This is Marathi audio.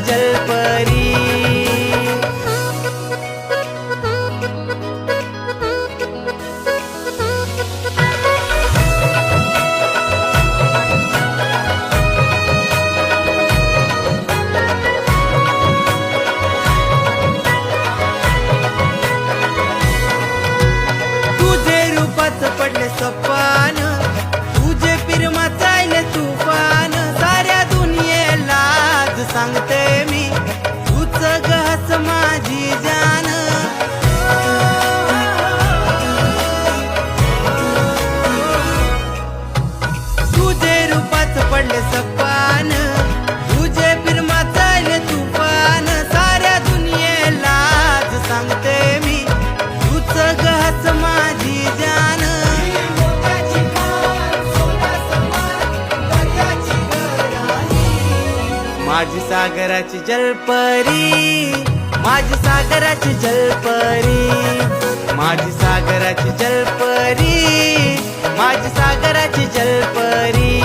जलपरी. तुझे रूपाचं पडले सपान, तुझे प्रेमाचं आले तुफान. साऱ्या दुनियेला आज सांगते मी, तूच गहस माझी जान. तुझे रूपाचं पडले सपान, तुझे प्रेमाचं आले तुफान. साऱ्या दुनियेला आज सांगते मी, तूच गहस माझी जान. माझी सागराची जलपरी, माझी सागराची जलपरी, माझी सागराची जलपरी, माझी सागराची जलपरी.